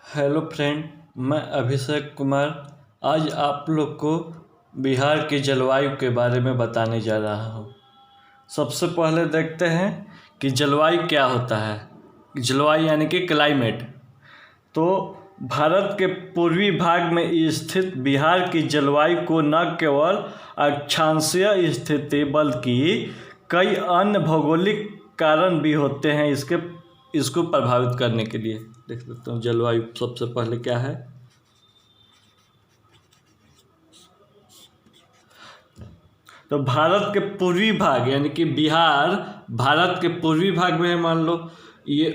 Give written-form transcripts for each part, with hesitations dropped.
Hello friend, मैं अभिषेक कुमार आज आप लोग को बिहार की जलवायु के बारे में बताने जा रहा हूँ। सबसे पहले देखते हैं कि जलवायु क्या होता है। जलवायु यानी कि क्लाइमेट। तो भारत के पूर्वी भाग में स्थित बिहार की जलवायु को न केवल अक्षांशीय स्थिति बल्कि कई अन्य भौगोलिक कारण भी होते हैं इसको प्रभावित करने के लिए। देख सकते हो जलवायु सबसे पहले क्या है। तो भारत के पूर्वी भाग यानी कि बिहार भारत के पूर्वी भाग में है। मान लो ये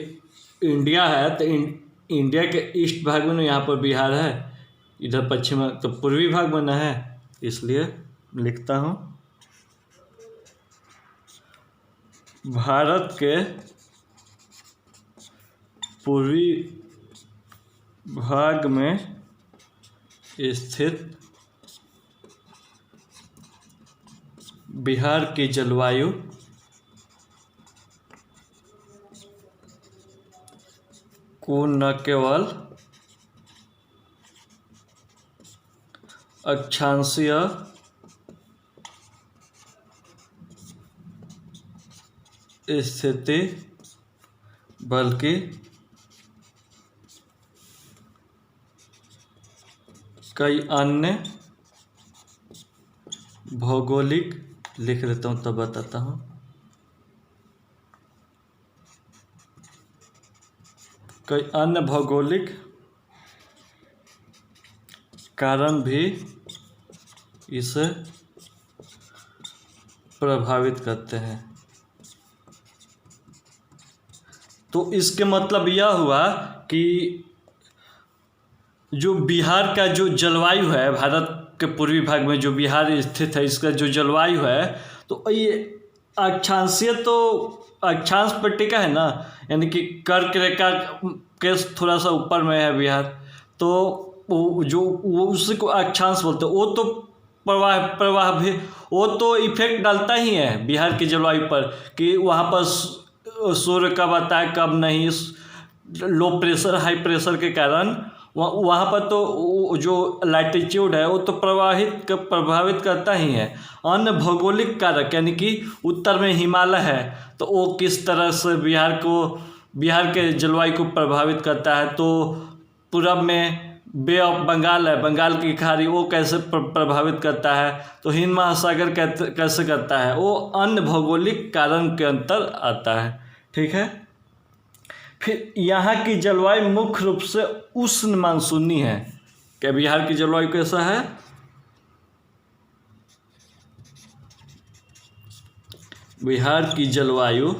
इंडिया है तो इंडिया के ईस्ट भाग में ना यहाँ पर बिहार है, इधर पश्चिम तो पूर्वी भाग में ना है, इसलिए लिखता हूँ भारत के पूर्वी भाग में स्थित बिहार की जलवायु को न केवल अक्षांशीय स्थिति बल्कि कई अन्य भौगोलिक लिख देता हूँ तब बताता हूँ। कई अन्य भौगोलिक कारण भी इसे प्रभावित करते हैं। तो इसके मतलब यह हुआ कि जो बिहार का जो जलवायु है, भारत के पूर्वी भाग में जो बिहार स्थित है, इसका जो जलवायु है तो ये अक्षांशीय तो अक्षांश पर टिका है ना, यानी कि कर्क रेखा के थोड़ा सा ऊपर में है बिहार, तो वो उसी को अक्षांश बोलते हैं। वो तो प्रवाह भी वो तो इफेक्ट डालता ही है बिहार की जलवायु पर कि वहाँ पर सूर्य कब आता है कब नहीं, लो प्रेशर हाई प्रेशर के कारण वहाँ पर तो जो लैटिट्यूड है वो तो प्रभावित करता ही है। अन्य भौगोलिक कारक यानी कि उत्तर में हिमालय है तो वो किस तरह से बिहार के जलवायु को प्रभावित करता है। तो पूरब में बे ऑफ बंगाल है, बंगाल की खाड़ी, वो कैसे प्रभावित करता है। तो हिंद महासागर कैसे करता है, वो अन्य भौगोलिक कारण के अंतर आता है। ठीक है। फिर यहाँ की जलवायु मुख्य रूप से उष्ण मानसूनी है। क्या बिहार की जलवायु कैसा है? बिहार की जलवायु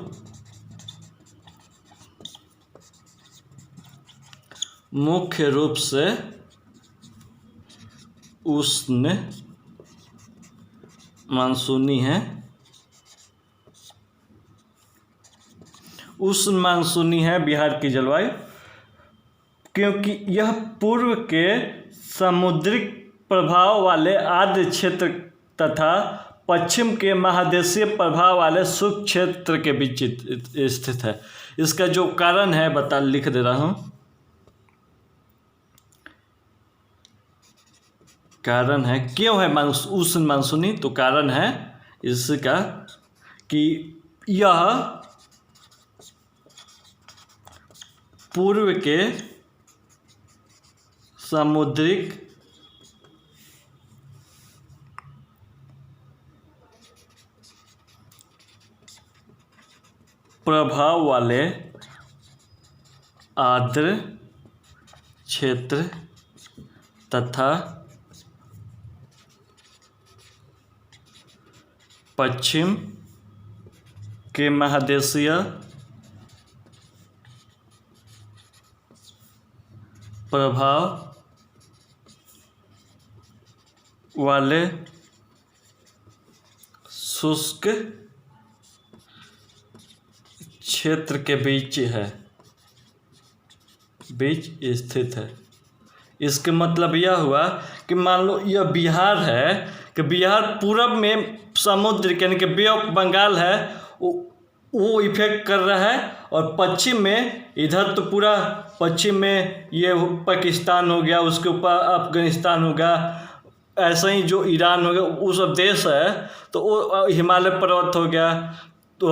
मुख्य रूप से उष्ण मानसूनी है। उष्ण मानसूनी है बिहार की जलवायु, क्योंकि यह पूर्व के समुद्रिक प्रभाव वाले आर्द्र क्षेत्र तथा पश्चिम के महादेशीय प्रभाव वाले शुष्क क्षेत्र के बीच स्थित है। इसका जो कारण है लिख दे रहा हूँ। कारण है क्यों है उष्ण मानसूनी, तो कारण है इसका कि यह पूर्व के समुद्रिक प्रभाव वाले आर्द्र क्षेत्र तथा पश्चिम के महादेशीय प्रभाव वाले शुष्क क्षेत्र के बीच स्थित है। इसके मतलब यह हुआ कि मान लो यह बिहार है कि बिहार पूरब में समुद्र यानी कि बे ऑफ बंगाल है वो इफेक्ट कर रहा है, और पश्चिम में इधर तो पूरा पश्चिम में ये पाकिस्तान हो गया, उसके ऊपर अफगानिस्तान हो गया, ऐसे ही जो ईरान हो गया वो सब देश है। तो वो हिमालय पर्वत हो गया तो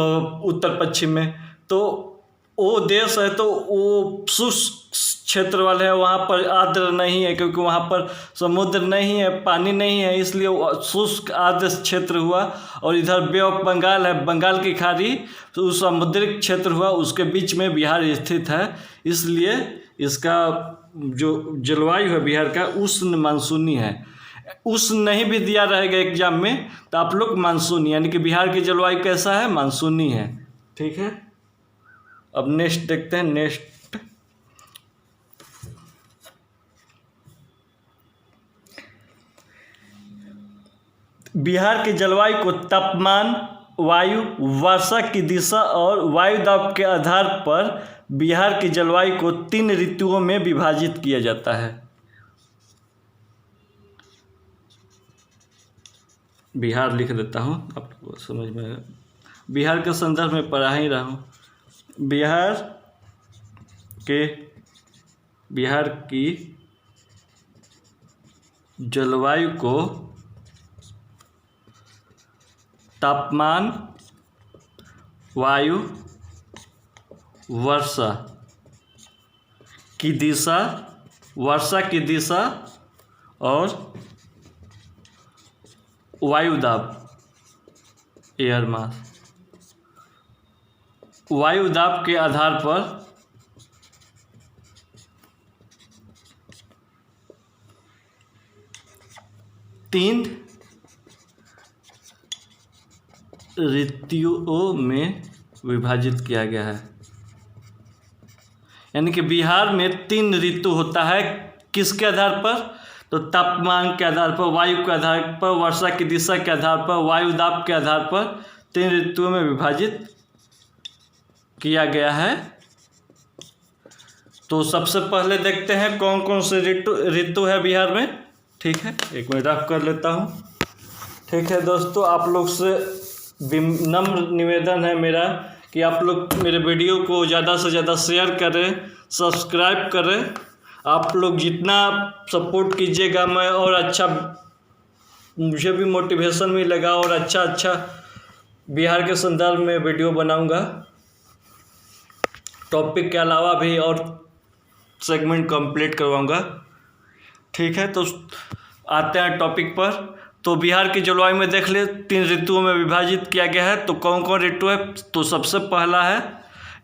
उत्तर पश्चिम में, तो वो देश है तो वो शुष्क क्षेत्र वाले है, वहाँ पर आर्द्र नहीं है क्योंकि वहाँ पर समुद्र नहीं है, पानी नहीं है, इसलिए वो शुष्क आर्द्र क्षेत्र हुआ। और इधर बे ऑफ बंगाल है, बंगाल की खाड़ी, तो उस समुद्री क्षेत्र हुआ, उसके बीच में बिहार स्थित है, इसलिए इसका जो जलवायु है बिहार का उष्ण मानसूनी है। उष्ण नहीं भी दिया रहेगा एग्जाम में तो आप लोग मानसूनी, यानी कि बिहार की जलवायु कैसा है, मानसूनी है। ठीक है, अब नेक्स्ट देखते हैं। नेक्स्ट बिहार की जलवायु को तापमान, वायु, वर्षा की दिशा और वायु दाब के आधार पर बिहार की जलवायु को 3 ऋतुओं में विभाजित किया जाता है। बिहार लिख देता हूँ, आपको समझ में आएगा। बिहार के संदर्भ में पढ़ा ही रहा हूँ। बिहार की जलवायु को तापमान, वायु, वर्षा की दिशा, वर्षा की दिशा और वायु दाब, एयर मास, वायु दाब के आधार पर 3 ऋतुओं में विभाजित किया गया है। यानी कि बिहार में 3 ऋतु होता है, किसके आधार पर, तो तापमान के आधार पर, वायु के आधार पर, वर्षा की दिशा के आधार पर, वायु दाब के आधार पर 3 ऋतुओं में विभाजित किया गया है। तो सबसे पहले देखते हैं कौन कौन से ऋतु है बिहार में। ठीक है, एक मिनट रफ कर लेता हूँ। ठीक है दोस्तों, आप लोग से नम्र निवेदन है मेरा कि आप लोग मेरे वीडियो को ज़्यादा से ज़्यादा शेयर करें, सब्सक्राइब करें। आप लोग जितना सपोर्ट कीजिएगा मैं और अच्छा, मुझे भी मोटिवेशन मिलेगा और अच्छा बिहार के संदर्भ में वीडियो बनाऊंगा। टॉपिक के अलावा भी और सेगमेंट कंप्लीट करवाऊंगा। ठीक है, तो आते हैं टॉपिक पर। तो बिहार की जलवायु में देख ले 3 ऋतुओं में विभाजित किया गया है। तो कौन कौन ऋतु है, तो सबसे पहला है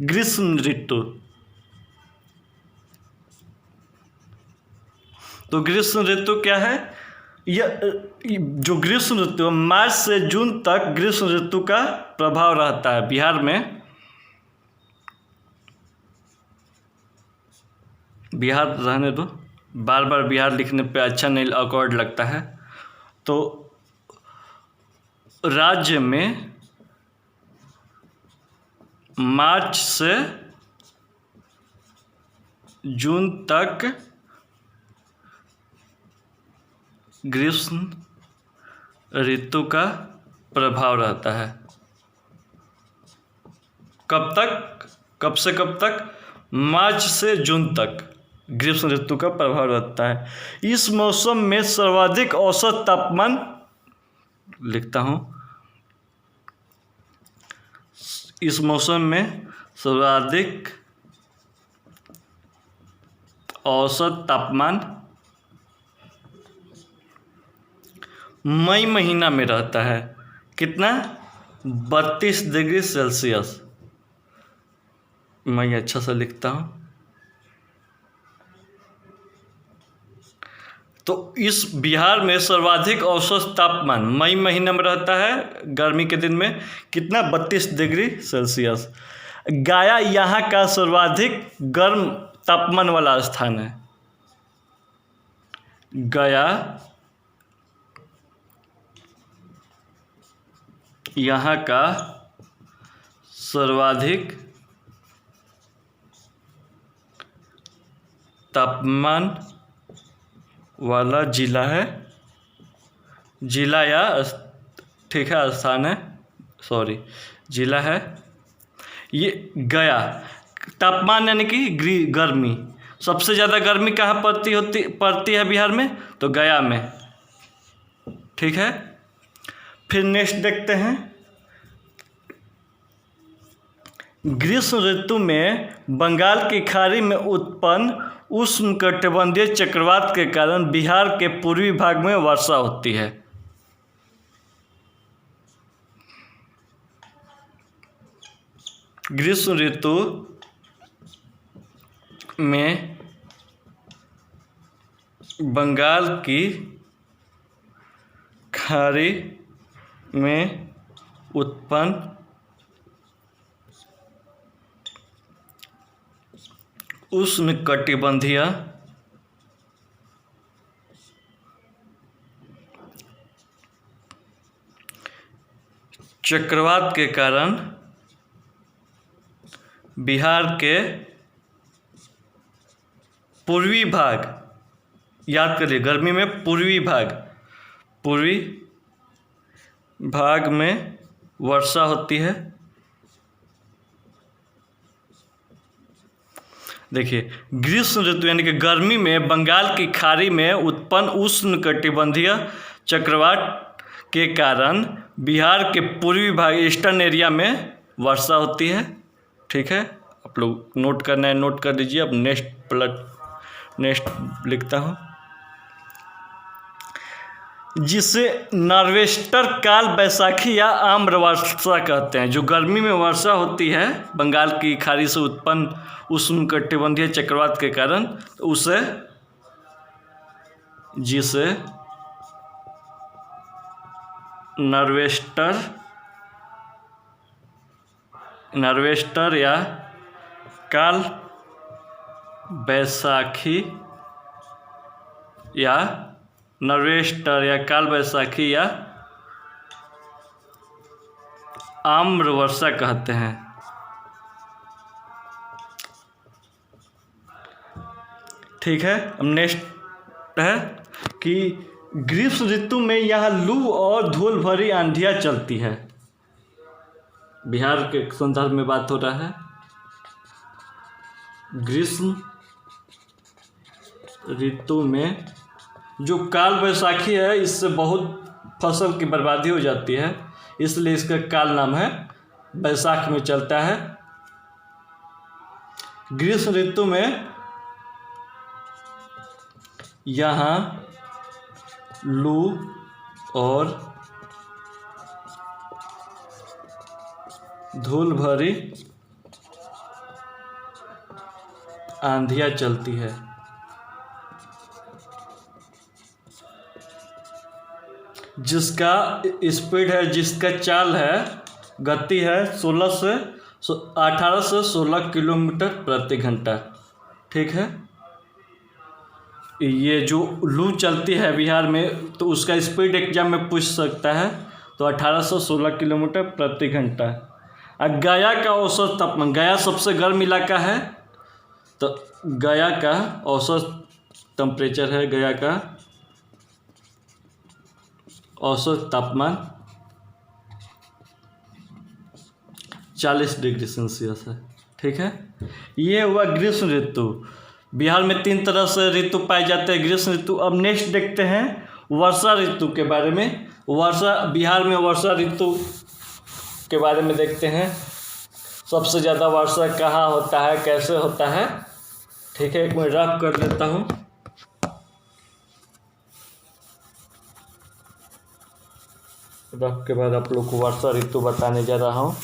ग्रीष्म ऋतु। तो ग्रीष्म ऋतु क्या है, यह जो ग्रीष्म ऋतु मार्च से जून तक ग्रीष्म ऋतु का प्रभाव रहता है बिहार में। बिहार रहने दो, बार बार बिहार लिखने पे अच्छा नहीं ऑकवर्ड लगता है। तो राज्य में मार्च से जून तक ग्रीष्म ऋतु का प्रभाव रहता है। कब तक, कब से कब तक, मार्च से जून तक ग्रीष्म ऋतु का प्रभाव रहता है। इस मौसम में सर्वाधिक औसत तापमान, लिखता हूँ, इस मौसम में सर्वाधिक औसत तापमान मई महीना में रहता है। कितना, 32 डिग्री सेल्सियस। मैं अच्छा सा लिखता हूँ। तो इस बिहार में सर्वाधिक औसत तापमान मई महीने में रहता है, गर्मी के दिन में कितना, 32 डिग्री सेल्सियस। गया यहाँ का सर्वाधिक गर्म तापमान वाला स्थान है। गया यहाँ का सर्वाधिक तापमान वाला जिला है, जिला या ठीक है स्थान है, सॉरी जिला है ये गया। तापमान यानी कि गर्मी, सबसे ज़्यादा गर्मी कहाँ पड़ती है बिहार में? तो गया में। ठीक है, फिर नेक्स्ट देखते हैं। ग्रीष्म ऋतु में बंगाल की खाड़ी में उत्पन्न उष्णकटिबंधीय चक्रवात के कारण बिहार के पूर्वी भाग में वर्षा होती है। ग्रीष्म ऋतु में बंगाल की खाड़ी में उत्पन्न उष्णकटिबंधीय चक्रवात के कारण बिहार के पूर्वी भाग, याद करिए गर्मी में पूर्वी भाग में वर्षा होती है। देखिए, ग्रीष्म ऋतु यानी कि गर्मी में बंगाल की खाड़ी में उत्पन्न उष्णकटिबंधीय चक्रवात के कारण बिहार के पूर्वी भाग ईस्टर्न एरिया में वर्षा होती है। ठीक है, आप लोग नोट करना है नोट कर लीजिए। अब नेक्स्ट लिखता हूँ, जिसे नॉर्वेस्टर काल बैसाखी या आम्र वर्षा कहते हैं। जो गर्मी में वर्षा होती है बंगाल की खाड़ी से उत्पन्न उष्णकटिबंधीय चक्रवात के कारण, तो जिसे नॉर्वेस्टर या काल बैसाखी या आम्र वर्षा कहते हैं। ठीक है, अब नेक्स्ट है कि ग्रीष्म ऋतु में यहाँ लू और धूल भरी आंधियाँ चलती है। बिहार के संदर्भ में बात हो रहा है। ग्रीष्म ऋतु में जो काल बैसाखी है, इससे बहुत फसल की बर्बादी हो जाती है, इसलिए इसका काल नाम है, बैसाख में चलता है। ग्रीष्म ऋतु में यहाँ लू और धूल भरी आंधियाँ चलती है। जिसका स्पीड है, जिसका चाल है, गति है 18 से 16 किलोमीटर प्रति घंटा। ठीक है, ये जो लू चलती है बिहार में, तो उसका स्पीड एग्जाम में पूछ सकता है, तो 18 से 16 किलोमीटर प्रति घंटा। और गया का औसत तापमान, गया सबसे गर्म इलाका है, तो गया का औसत टेम्परेचर है, गया का औसत तापमान 40 डिग्री सेल्सियस है। ठीक है, ये हुआ ग्रीष्म ऋतु। बिहार में 3 तरह से ऋतु पाए जाते हैं ग्रीष्म ऋतु। अब नेक्स्ट देखते हैं वर्षा ऋतु के बारे में। बिहार में वर्षा ऋतु के बारे में देखते हैं। सबसे ज़्यादा वर्षा कहाँ होता है, कैसे होता है। ठीक है, एक मैं रफ कर लेता हूँ। रफ के बाद आप लोग को वर्षा ऋतु बताने जा रहा हूँ।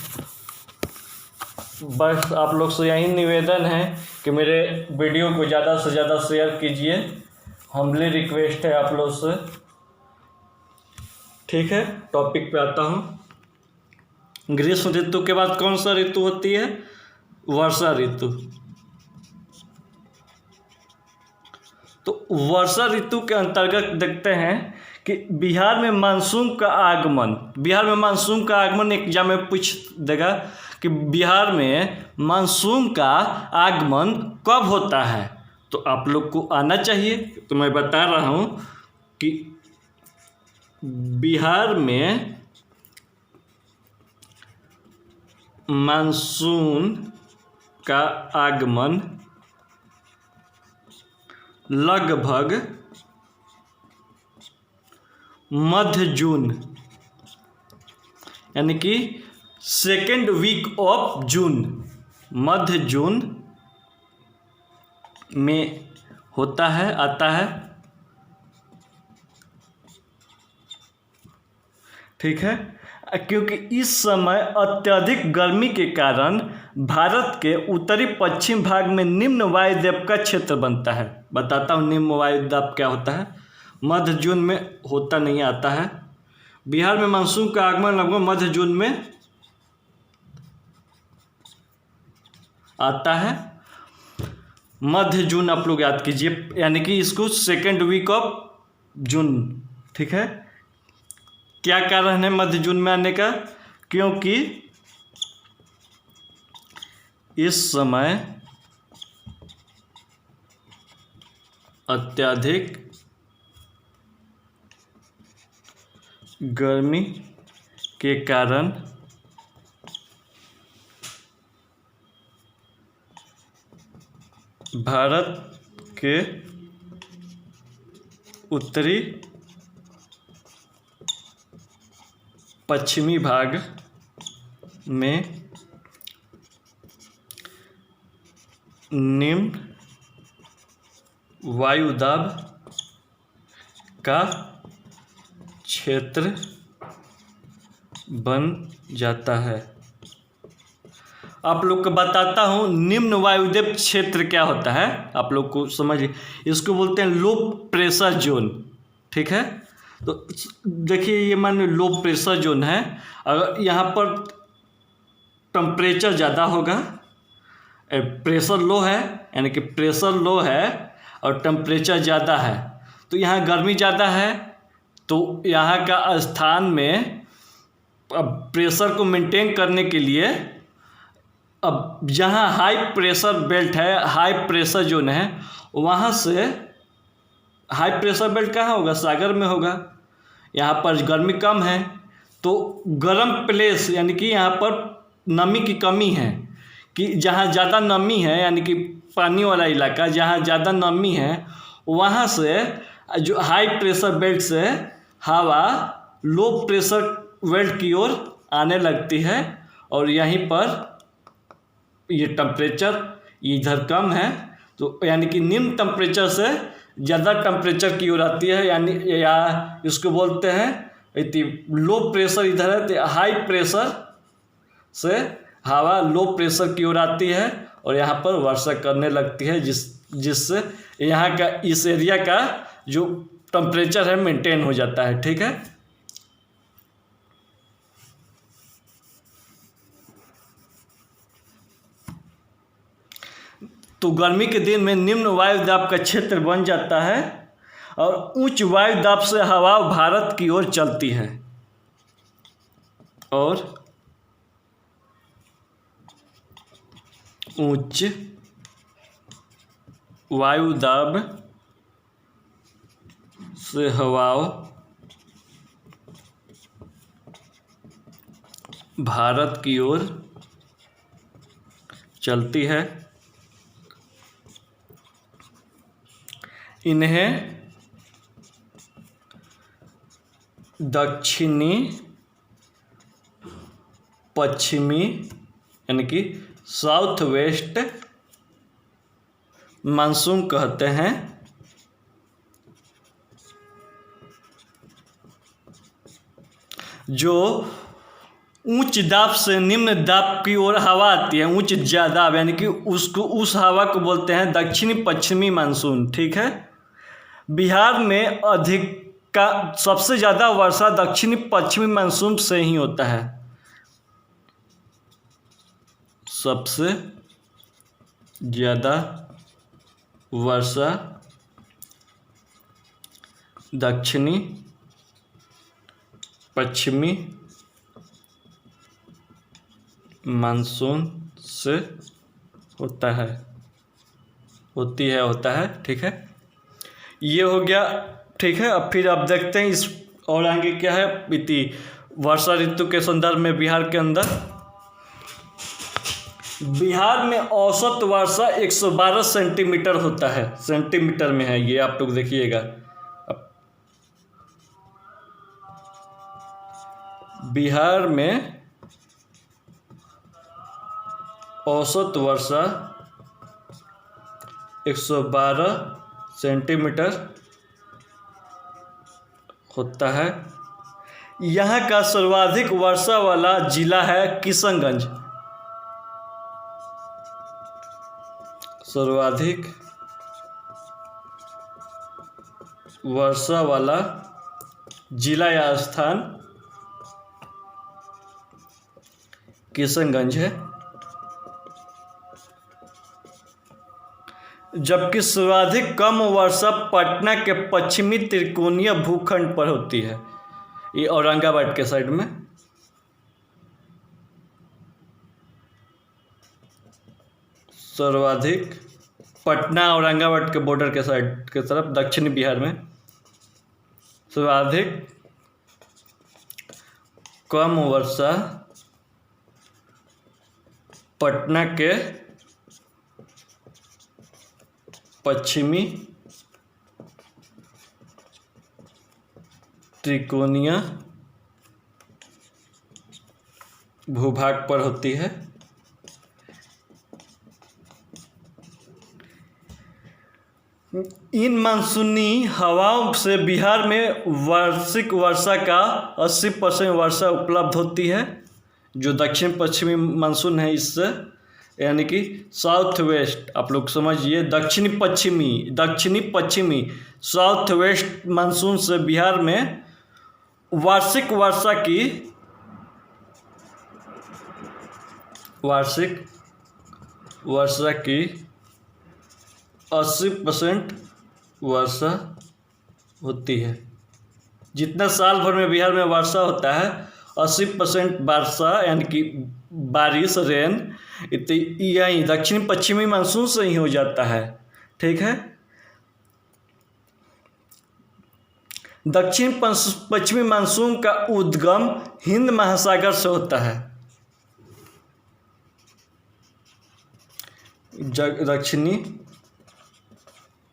बस आप लोग से यही निवेदन है कि मेरे वीडियो को ज़्यादा से ज़्यादा शेयर कीजिए, हम्बली रिक्वेस्ट है आप लोग से। ठीक है, टॉपिक पे आता हूँ। ग्रीष्म ऋतु के बाद कौन सा ऋतु होती है? वर्षा ऋतु। तो वर्षा ऋतु के अंतर्गत देखते हैं कि बिहार में मानसून का आगमन एग्जाम में पूछ देगा कि बिहार में मानसून का आगमन कब होता है। तो आप लोग को आना चाहिए। तो मैं बता रहा हूँ कि बिहार में मानसून का आगमन लगभग मध्य जून, यानी कि सेकेंड वीक ऑफ जून, मध्य जून में होता है, आता है। ठीक है, क्योंकि इस समय अत्यधिक गर्मी के कारण भारत के उत्तरी पश्चिम भाग में निम्न वायुदाब का क्षेत्र बनता है। बताता हूँ निम्न वायुदाब क्या होता है। मध्य जून में होता नहीं, आता है। बिहार में मानसून का आगमन लगभग मध्य जून में आता है। मध्य जून आप लोग याद कीजिए, यानी कि इसको सेकेंड वीक ऑफ जून। ठीक है, क्या कारण है मध्य जून में आने का? क्योंकि इस समय अत्यधिक गर्मी के कारण भारत के उत्तरी पश्चिमी भाग में निम्न वायुदाब का क्षेत्र बन जाता है। आप लोग को बताता हूँ निम्न वायुदाब क्षेत्र क्या होता है, आप लोग को समझिए। इसको बोलते हैं लो प्रेशर जोन। ठीक है, तो देखिए ये मान लो लो प्रेशर जोन है। अगर यहाँ पर टेम्परेचर ज़्यादा होगा, प्रेशर लो है, यानी कि प्रेशर लो है और टेम्परेचर ज़्यादा है, तो यहाँ गर्मी ज़्यादा है, तो यहाँ का स्थान में अब प्रेशर को मेंटेन करने के लिए अब जहाँ हाई प्रेशर बेल्ट है, हाई प्रेशर जोन है, वहाँ से हाई प्रेशर बेल्ट कहाँ होगा? सागर में होगा। यहाँ पर गर्मी कम है, तो गर्म प्लेस यानी कि यहाँ पर नमी की कमी है, कि जहाँ ज़्यादा नमी है, यानी कि पानी वाला इलाका जहाँ ज़्यादा नमी है, वहाँ से जो हाई प्रेशर बेल्ट से हवा लो प्रेशर बेल्ट की ओर आने लगती है, और यहीं पर ये टेम्परेचर इधर कम है, तो यानी कि निम्न टेम्परेचर से ज़्यादा टेम्परेचर की ओर आती है, यानी या इसको बोलते हैं लो प्रेशर इधर है, तो हाई प्रेशर से हवा लो प्रेशर की ओर आती है और यहाँ पर वर्षा करने लगती है, जिससे यहाँ का इस एरिया का जो टेम्परेचर है मेंटेन हो जाता है। ठीक है, तो गर्मी के दिन में निम्न वायुदाब का क्षेत्र बन जाता है और उच्च वायुदाब से हवा भारत की ओर चलती है, और उच्च वायुदाब से हवाओं भारत की ओर चलती है। इन्हें दक्षिणी पश्चिमी यानी कि साउथ वेस्ट मानसून कहते हैं। जो उच्च दाब से निम्न दाब की ओर हवा आती है, उच्च दाब यानी कि उसको उस हवा को बोलते हैं दक्षिणी पश्चिमी मानसून। ठीक है, बिहार में अधिक का सबसे ज़्यादा वर्षा दक्षिणी पश्चिमी मानसून से ही होता है। सबसे ज़्यादा वर्षा दक्षिणी पश्चिमी मानसून से होता है, होता है। ठीक है, ये हो गया। ठीक है, अब फिर आप देखते हैं इस और आगे क्या है इति वर्षा ऋतु के संदर्भ में बिहार के अंदर। बिहार में औसत वर्षा 112 सेंटीमीटर होता है, सेंटीमीटर में है ये, आप लोग देखिएगा। बिहार में औसत वर्षा 112 सेंटीमीटर होता है। यहाँ का सर्वाधिक वर्षा वाला जिला है किशनगंज। सर्वाधिक वर्षा वाला जिला या स्थान किशनगंज है, जबकि सर्वाधिक कम वर्षा पटना के पश्चिमी त्रिकोणीय भूखंड पर होती है, ये औरंगाबाद के साइड में। सर्वाधिक पटना औरंगाबाद के बॉर्डर के साइड के तरफ दक्षिणी बिहार में सर्वाधिक कम वर्षा पटना के पश्चिमी त्रिकोणीय भूभाग पर होती है। इन मानसूनी हवाओं से बिहार में वार्षिक वर्षा का 80% वर्षा उपलब्ध होती है। जो दक्षिण पश्चिमी मानसून है इससे, यानी कि साउथ वेस्ट, आप लोग समझिए, दक्षिणी पश्चिमी साउथ वेस्ट मानसून से बिहार में वार्षिक वर्षा की 80% वर्षा होती है। जितना साल भर में बिहार में वर्षा होता है 80% वर्षा यानी कि बारिश, रेन, यही दक्षिण पश्चिमी मानसून से ही हो जाता है। ठीक है, दक्षिण पश्चिमी मानसून का उद्गम हिंद महासागर से होता है। दक्षिणी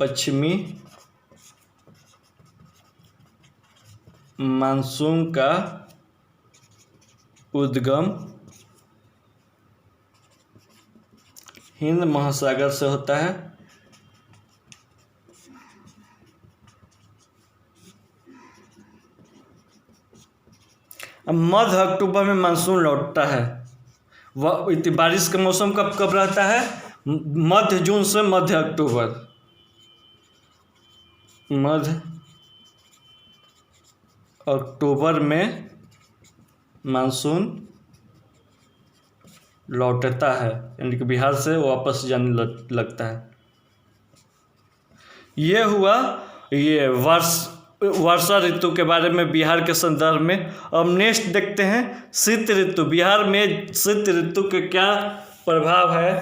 पश्चिमी मानसून का उद्गम हिंद महासागर से होता है। मध्य अक्टूबर में मानसून लौटता है। वह बारिश का मौसम कब रहता है? मध्य जून से मध्य अक्टूबर। मध्य अक्टूबर में मानसून लौटता है, यानी कि बिहार से वापस जाने लगता है। ये हुआ ये वर्षा ऋतु के बारे में बिहार के संदर्भ में। अब नेक्स्ट देखते हैं शीत ऋतु। बिहार में शीत ऋतु के क्या प्रभाव है,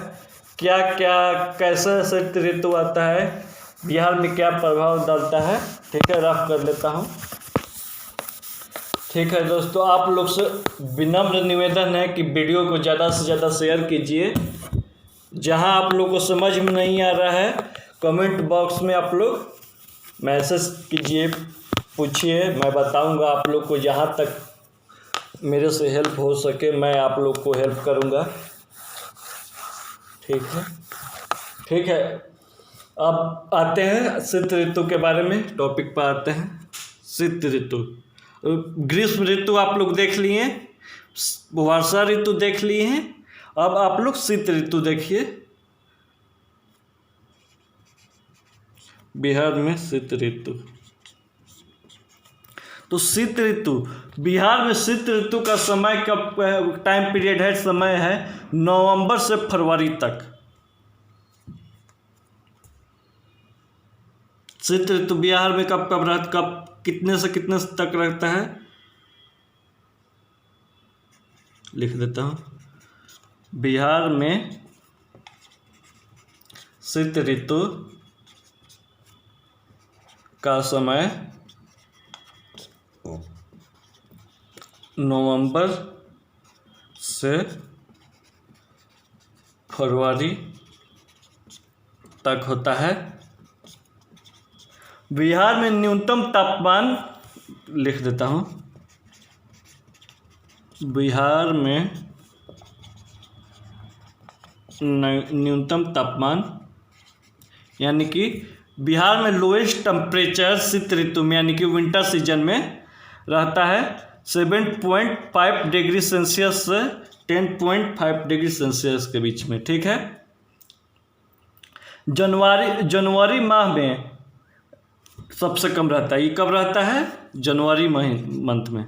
क्या क्या कैसे शीत ऋतु आता है, बिहार में क्या प्रभाव डालता है। ठीक है, रफ कर लेता हूँ। ठीक है दोस्तों, आप लोग से विनम्र निवेदन है कि वीडियो को ज़्यादा से ज़्यादा शेयर कीजिए। जहाँ आप लोग को समझ में नहीं आ रहा है कमेंट बॉक्स में आप लोग मैसेज कीजिए, पूछिए, मैं बताऊंगा आप लोग को। जहाँ तक मेरे से हेल्प हो सके मैं आप लोग को हेल्प करूंगा। ठीक है, अब आते हैं शीत ऋतु के बारे में, टॉपिक पर आते हैं। शीत ऋतु, ग्रीष्म ऋतु आप लोग देख लिए, वर्षा ऋतु देख लिए हैं, अब आप लोग शीत ऋतु देखिए। बिहार में शीत ऋतु, तो शीत ऋतु बिहार में शीत ऋतु का समय कब टाइम पीरियड है, समय है नवंबर से फरवरी तक। शीत ऋतु बिहार में कब कितने से कितने तक रहता है, लिख देता हूँ। बिहार में शीत ऋतु का समय नवंबर से फरवरी तक होता है। बिहार में न्यूनतम तापमान लिख देता हूँ, बिहार में न्यूनतम तापमान यानी कि बिहार में लोएस्ट टेम्परेचर शीत ऋतु में यानी कि विंटर सीजन में रहता है 7.5 डिग्री सेल्सियस से 10.5 डिग्री सेल्सियस के बीच में। ठीक है। जनवरी माह में सबसे कम रहता है। ये कब रहता है? जनवरी मंथ में।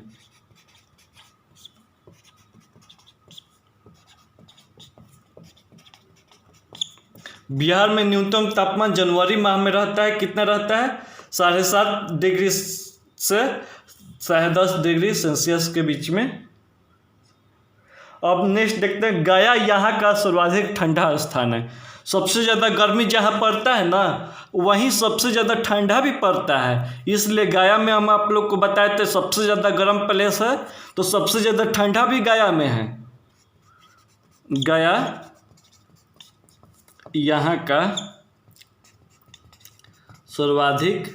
बिहार में न्यूनतम तापमान जनवरी माह में रहता है, कितना रहता है? 7.5 डिग्री से 10.5 डिग्री सेल्सियस के बीच में। अब नेक्स्ट देखते हैं, गया यहाँ का सर्वाधिक ठंडा स्थान है। सबसे ज़्यादा गर्मी जहाँ पड़ता है ना, वहीं सबसे ज़्यादा ठंडा भी पड़ता है। इसलिए गया में हम आप लोग को बताए थे सबसे ज़्यादा गर्म प्लेस है, तो सबसे ज़्यादा ठंडा भी गया में है। गया यहाँ का सर्वाधिक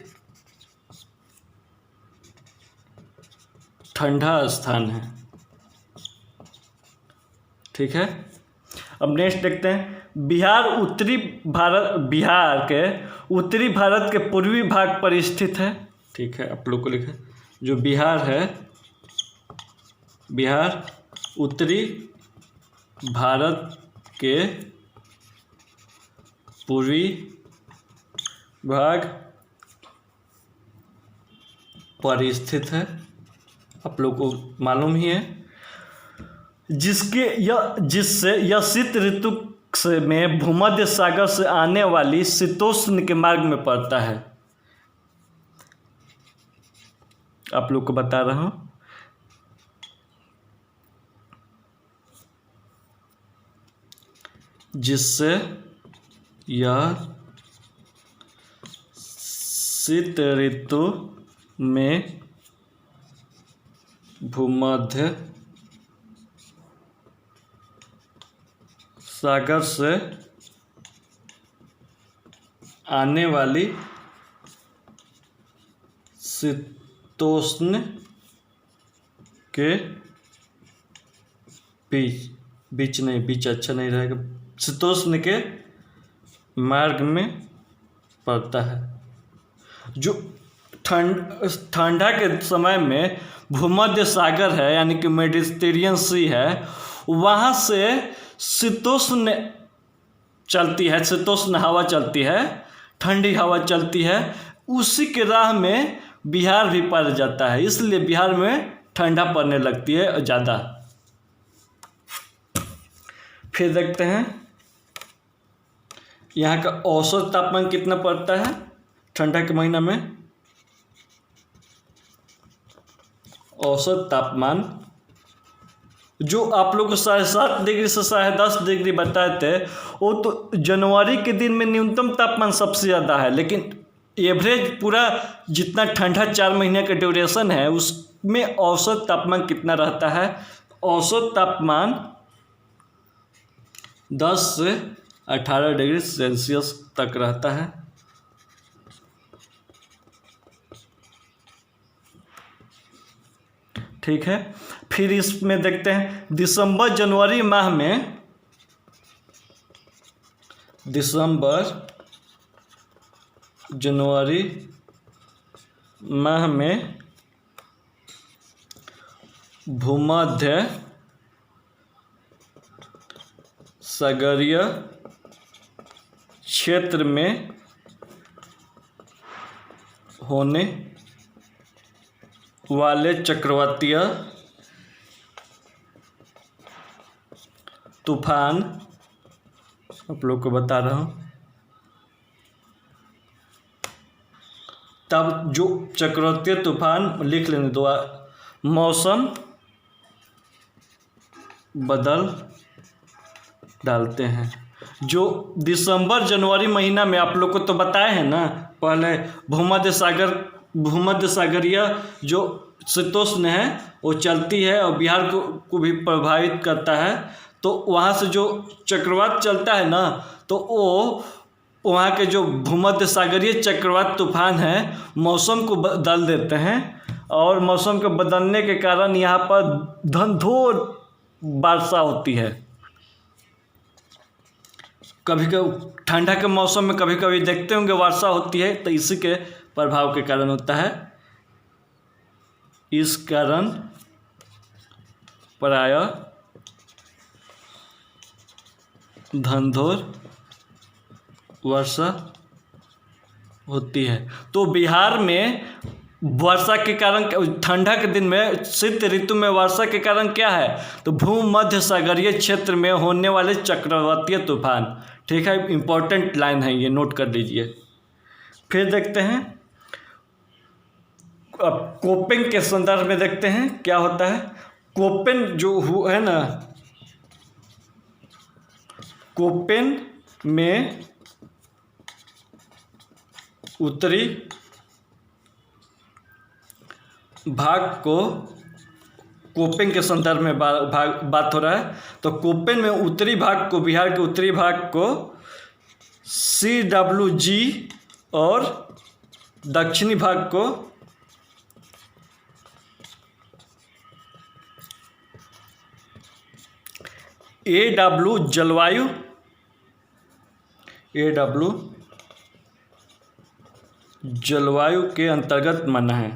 ठंडा स्थान है। ठीक है। अब नेक्स्ट देखते हैं, बिहार के उत्तरी भारत के पूर्वी भाग पर स्थित है। ठीक है, आप लोग को लिखा जो बिहार है, बिहार उत्तरी भारत के पूर्वी भाग पर स्थित है। आप लोग को मालूम ही है, जिससे यह शीत ऋतु में भूमध्य सागर से आने वाली शीतोष्ण के मार्ग में पड़ता है। आप लोग को बता रहा हूं, जिससे यह शीत ऋतु में भूमध्य सागर से आने वाली शीतोष्ण के बीच अच्छा नहीं रहेगा, शीतोष्ण के मार्ग में पड़ता है। जो ठंडा के समय में भूमध्य सागर है यानी कि मेडिटेरियन सी है, वहाँ से शीतोष्ण चलती है, शीतोष्ण हवा चलती है, ठंडी हवा चलती है, उसी के राह में बिहार भी पड़ जाता है। इसलिए बिहार में ठंडा पड़ने लगती है ज़्यादा। फिर देखते हैं यहाँ का औसत तापमान कितना पड़ता है ठंडा के महीना में। औसत तापमान जो आप लोग को 7.5 डिग्री से 10.5 डिग्री बताए थे, वो तो जनवरी के दिन में न्यूनतम तापमान सबसे ज़्यादा है, लेकिन एवरेज पूरा जितना ठंडा 4 महीने का ड्यूरेशन है उसमें औसत तापमान कितना रहता है? औसत तापमान 10 से 18 डिग्री सेल्सियस तक रहता है। ठीक है। फिर इसमें देखते हैं दिसंबर जनवरी माह में भूमध्य सागरीय क्षेत्र में होने वाले चक्रवातीय तूफान, आप लोग को बता रहा हूँ, तब जो चक्रवातीय तूफान लिख लेने दो, मौसम बदल डालते हैं। जो दिसंबर जनवरी महीना में आप लोग को तो बताए हैं ना, पहले भूमध्य सागरीय जो शीतोष्ण है वो चलती है और बिहार को भी प्रभावित करता है। तो वहाँ से जो चक्रवात चलता है ना, तो वो वहाँ के जो भूमध्य सागरीय चक्रवात तूफान है मौसम को बदल देते हैं, और मौसम के बदलने के कारण यहाँ पर धंधोर वर्षा होती है। कभी कभी ठंडा के मौसम में कभी कभी देखते होंगे वर्षा होती है, तो इसी के प्रभाव के कारण होता है। इस कारण प्रायः धंधोर वर्षा होती है। तो बिहार में वर्षा के कारण, ठंडा के दिन में शीत ऋतु में वर्षा के कारण क्या है, तो भूमध्य सागरीय क्षेत्र में होने वाले चक्रवातीय तूफान। ठीक है, इम्पोर्टेंट लाइन है ये, नोट कर लीजिए। फिर देखते हैं, अब कोपेन के संदर्भ में देखते हैं क्या होता है। कोपेन जो है ना, कोपेन में उत्तरी भाग को, कोपेन के संदर्भ में बात हो रहा है, तो कोपेन में उत्तरी भाग को, बिहार के उत्तरी भाग को CWG और दक्षिणी भाग को AW जलवायु, AW जलवायु के अंतर्गत माना है।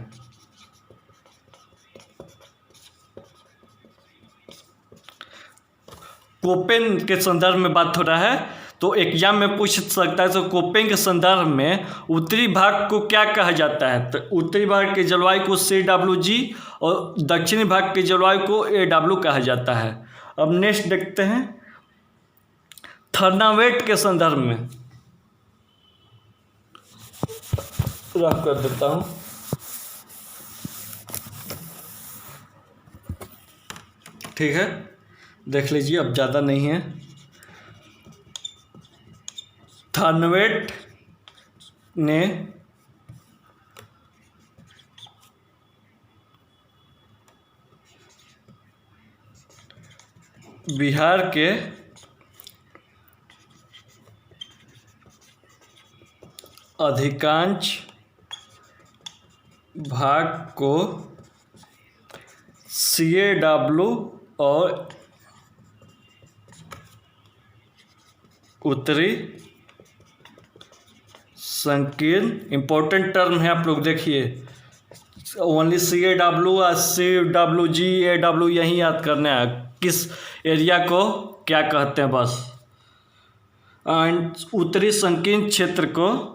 कोपेन के संदर्भ में बात हो रहा है, तो एग्जाम में पूछ सकता है। तो कोपेन के संदर्भ में उत्तरी भाग को क्या कहा जाता है, तो उत्तरी भाग के जलवायु को CWG और दक्षिणी भाग के जलवायु को AW कहा जाता है। अब नेक्स्ट देखते हैं, थर्नावेट के संदर्भ में रख कर देता हूँ। ठीक है, देख लीजिए, अब ज़्यादा नहीं है। थर्नावेट ने बिहार के अधिकांश भाग को CAW और उत्तरी संकीर्ण, इंपॉर्टेंट टर्म है, आप लोग देखिए, ओनली CAW और CWG AW यही याद करना है, किस एरिया को क्या कहते हैं बस। एंड उत्तरी संकीर्ण क्षेत्र को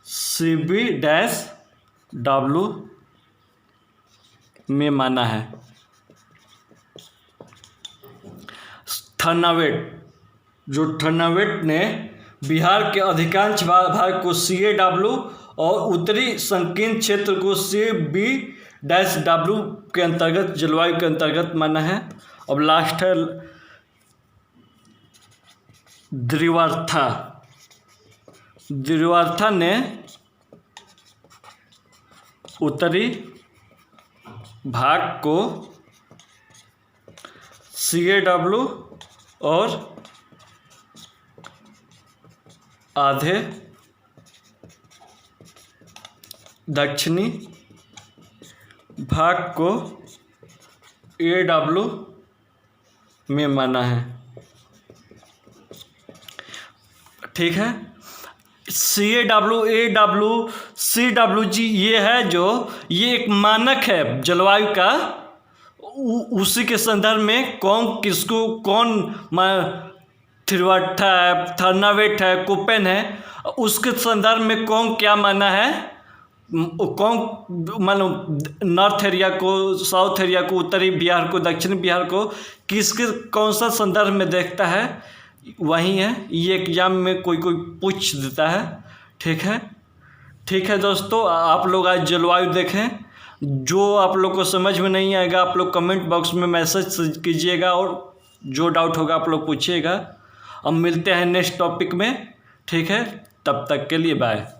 CB-W में माना है। थर्नावेट ने बिहार के अधिकांश भाग को CAW और उत्तरी संकीर्ण क्षेत्र को CB-W के अंतर्गत, जलवायु के अंतर्गत माना है। अब लास्ट है द्विवार्था ने उत्तरी भाग को CAW और आधे दक्षिणी भाग को AW में माना है। ठीक है, CAW, AW, CWG ये है जो, ये एक मानक है जलवायु का, उसी के संदर्भ में कौन किसको, कौन त्रिवार्था है, थर्नावेट है, कोपेन है, उसके संदर्भ में कौन क्या माना है, कौन मानो नॉर्थ एरिया को, साउथ एरिया को, उत्तरी बिहार को, दक्षिणी बिहार को, किसके कौन सा संदर्भ में देखता है, वही है। ये एग्जाम में कोई पूछ देता है। ठीक है दोस्तों, आप लोग आज जलवायु देखें। जो आप लोग को समझ में नहीं आएगा आप लोग कमेंट बॉक्स में मैसेज कीजिएगा, और जो डाउट होगा आप लोग पूछिएगा। अब मिलते हैं नेक्स्ट टॉपिक में। ठीक है, तब तक के लिए बाय।